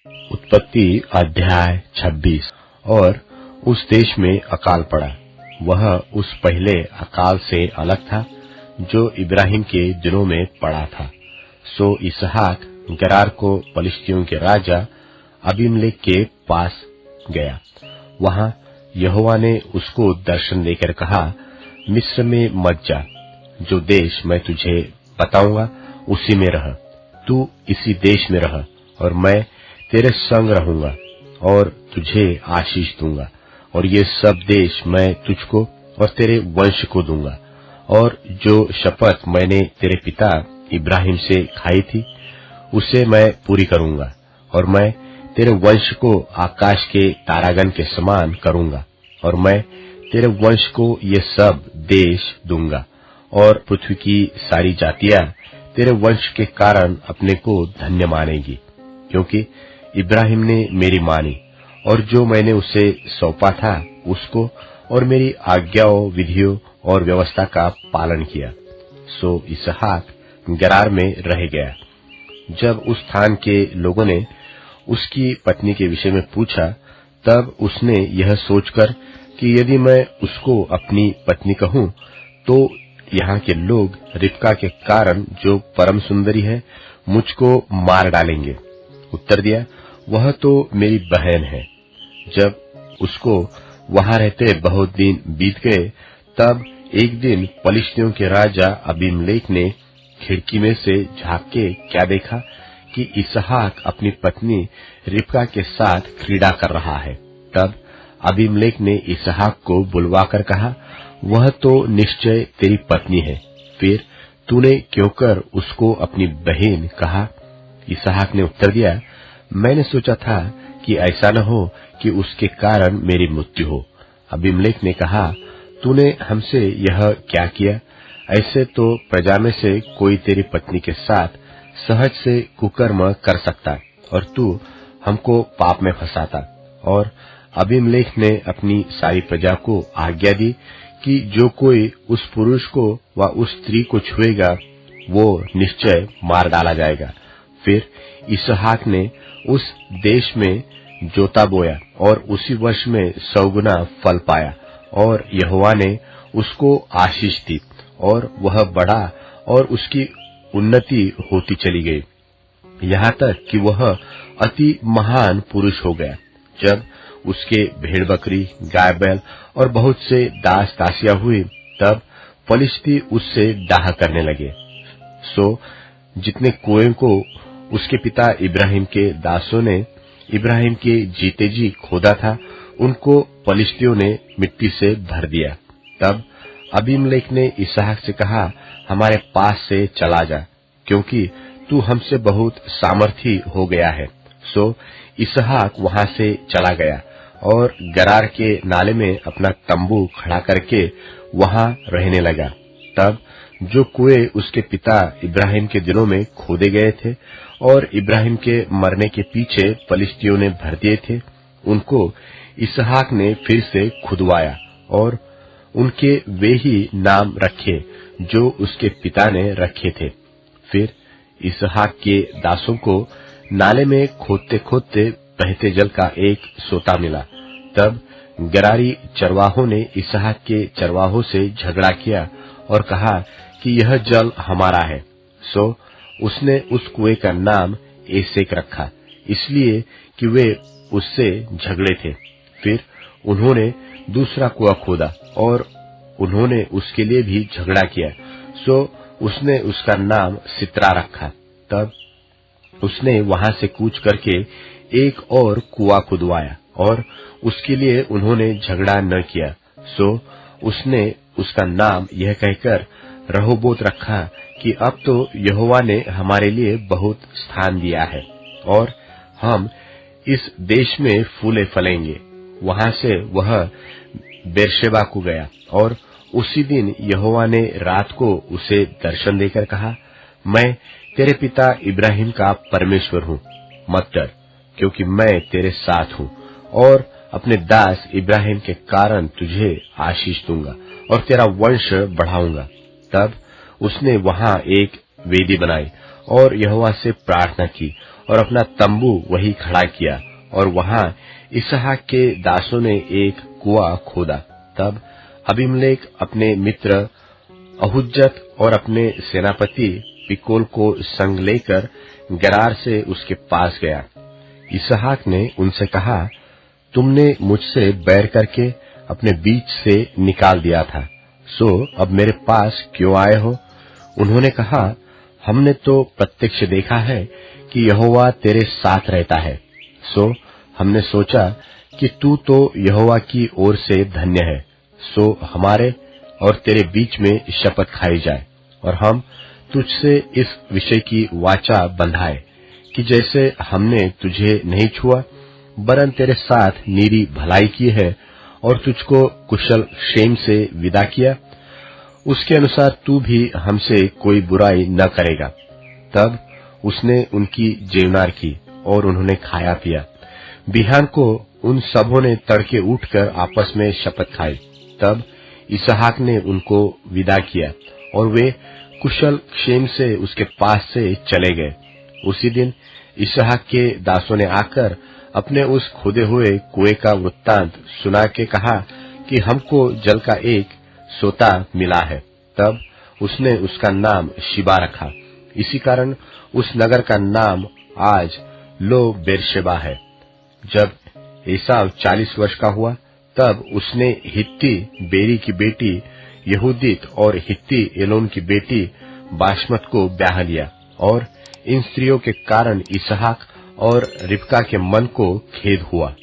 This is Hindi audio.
उत्पत्ति अध्याय 26। और उस देश में अकाल पड़ा। वह उस पहले अकाल से अलग था जो इब्राहिम के दिनों में पड़ा था। सो इसहाक गरार को पलिश्तियों के राजा अबीमेलेक के पास गया। वहां यहोवा ने उसको दर्शन देकर कहा, मिस्र में मत जा, जो देश मैं तुझे बताऊंगा उसी में रह। तू इसी देश में रह और मैं तेरे संग रहूंगा और तुझे आशीष दूंगा, और ये सब देश मैं तुझको और तेरे वंश को दूंगा। और जो शपथ मैंने तेरे पिता इब्राहिम से खाई थी उसे मैं पूरी करूंगा, और मैं तेरे वंश को आकाश के तारागण के समान करूंगा, और मैं तेरे वंश को ये सब देश दूंगा, और पृथ्वी की सारी जातियां तेरे वंश के कारण अपने को धन्य मानेगी, क्योंकि इब्राहिम ने मेरी मानी और जो मैंने उसे सौंपा था उसको और मेरी आज्ञाओं, विधियों और व्यवस्था का पालन किया। सो इसहाक गरार में रह गया। जब उस स्थान के लोगों ने उसकी पत्नी के विषय में पूछा, तब उसने यह सोचकर कि यदि मैं उसको अपनी पत्नी कहूं तो यहाँ के लोग रिबका के कारण, जो परम सुंदरी है, मुझको मार डालेंगे। उत्तर दिया, वह तो मेरी बहन है। जब उसको वहां रहते बहुत दिन बीत गए, तब एक दिन पलिश्तियों के राजा अबीमेलेक ने खिड़की में से झांक के क्या देखा कि इसहाक अपनी पत्नी रिबका के साथ क्रीड़ा कर रहा है। तब अबीमेलेक ने इसहाक को बुलवाकर कहा, वह तो निश्चय तेरी पत्नी है, फिर तूने क्यों कर उसको अपनी बहन कहा? इसहाक ने उत्तर दिया, मैंने सोचा था कि ऐसा न हो कि उसके कारण मेरी मृत्यु हो। अबीमेलेक ने कहा, तूने हमसे यह क्या किया? ऐसे तो प्रजा में से कोई तेरी पत्नी के साथ सहज से कुकर्म कर सकता और तू हमको पाप में फंसाता। और अबीमेलेक ने अपनी सारी प्रजा को आज्ञा दी कि जो कोई उस पुरुष को व उस स्त्री को छुएगा वो निश्चय मार डाला जाएगा। फिर इसहाक ने उस देश में जोता बोया और उसी वर्ष में 100 गुना फल पाया, और यहोवा ने उसको आशीष दी और वह बढ़ा और उसकी उन्नति होती चली गई, यहाँ तक कि वह अति महान पुरुष हो गया। जब उसके भेड़ बकरी, गाय बैल और बहुत से दास दासियां हुई, तब फलिश्ती उससे डाह करने लगे। सो जितने कुएं को उसके पिता इब्राहिम के दासों ने इब्राहिम के जीते जी खोदा था, उनको फलिश्तियों ने मिट्टी से भर दिया। तब अबीमेलेक ने इसहाक से कहा, हमारे पास से चला जा, क्योंकि तू हमसे बहुत सामर्थी हो गया है। सो इसहाक वहां से चला गया और गरार के नाले में अपना तंबू खड़ा करके वहां रहने लगा। तब जो कुएं उसके पिता इब्राहिम के दिनों में खोदे गए थे और इब्राहिम के मरने के पीछे फलिश्तियों ने भर दिए थे, उनको इसहाक ने फिर से खुदवाया और उनके वे ही नाम रखे जो उसके पिता ने रखे थे। फिर इसहाक के दासों को नाले में खोदते खोदते बहते जल का एक सोता मिला। तब गरारी चरवाहों ने इसहाक के चरवाहों से झगड़ा किया और कहा कि यह जल हमारा है। सो उसने उस कुएं का नाम एसेक रखा, इसलिए कि वे उससे झगड़े थे। फिर उन्होंने दूसरा कुआं खोदा और उन्होंने उसके लिए भी झगड़ा किया। सो उसने उसका नाम सित्रा रखा। तब उसने वहां से कूच करके एक और कुआं खुदवाया और उसके लिए उन्होंने झगड़ा न किया। सो उसने उसका नाम यह कहकर रहोबोत रखा कि अब तो यहोवा ने हमारे लिए बहुत स्थान दिया है और हम इस देश में फूले फलेंगे। वहां से वह बेरशेबा को गया और उसी दिन यहोवा ने रात को उसे दर्शन देकर कहा, मैं तेरे पिता इब्राहिम का परमेश्वर हूँ, मत डर, क्योंकि मैं तेरे साथ हूँ और अपने दास इब्राहिम के कारण तुझे आशीष दूंगा और तेरा वंश बढ़ाऊंगा। तब उसने वहां एक वेदी बनाई और यहोवा से प्रार्थना की और अपना तंबू वही खड़ा किया, और वहां इसहाक के दासों ने एक कुआं खोदा। तब अबीमेलेक अपने मित्र अहुज्जत और अपने सेनापति पिकोल को संग लेकर गेरार से उसके पास गया। इसहाक ने उनसे कहा, तुमने मुझसे बैर करके अपने बीच से निकाल दिया था, सो अब मेरे पास क्यों आए हो? उन्होंने कहा, हमने तो प्रत्यक्ष देखा है कि यहोवा तेरे साथ रहता है, सो हमने सोचा कि तू तो यहोवा की ओर से धन्य है, सो हमारे और तेरे बीच में शपथ खाई जाए, और हम तुझसे इस विषय की वाचा बंधाए कि जैसे हमने तुझे नहीं छुआ वरन तेरे साथ नीरी भलाई की है और तुझको कुशल क्षेम से विदा किया, उसके अनुसार तू भी हमसे कोई बुराई न करेगा। तब उसने उनकी जेवनार की और उन्होंने खाया पिया। बिहान को उन सबों ने तड़के उठकर आपस में शपथ खाई। तब इसहाक ने उनको विदा किया और वे कुशल क्षेम से उसके पास से चले गए। उसी दिन इसहाक के दासों ने आकर अपने उस खोदे हुए कुएं का वृत्तांत सुना के कहा कि हमको जल का एक सोता मिला है। तब उसने उसका नाम शिबा रखा। इसी कारण उस नगर का नाम आज लो बेरशेबा है। जब एसाव 40 वर्ष का हुआ तब उसने हित्ती बेरी की बेटी यहूदीत और हित्ती एलोन की बेटी बाशमत को ब्याह लिया, और इन स्त्रियों के कारण इसहाक और रिबका के मन को खेद हुआ।